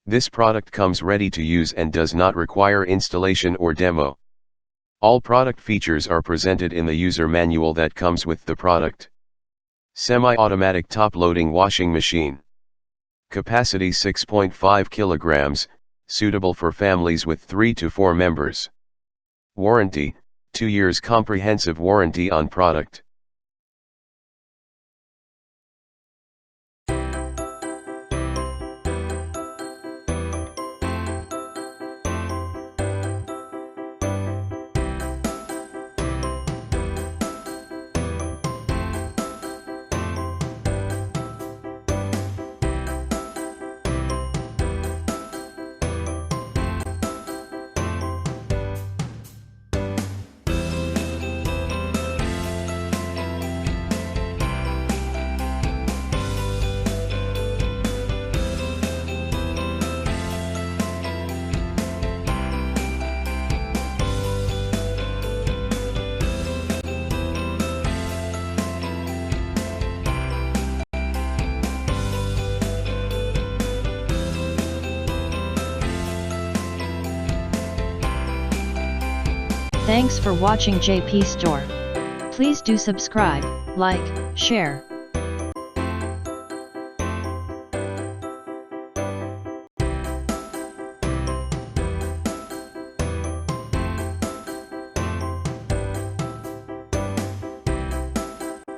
This product comes ready to use and does not require installation or demo. All product features are presented in the user manual that comes with the product. Semi-automatic top-loading washing machine. Capacity 6.5 kilograms, suitable for families with 3 to 4 members. Warranty, 2 years comprehensive warranty on product. Thanks for watching JP Store. Please do subscribe, like, share.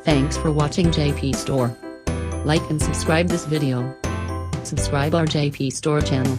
Thanks for watching JP Store. Like and subscribe this video. Subscribe our JP Store channel.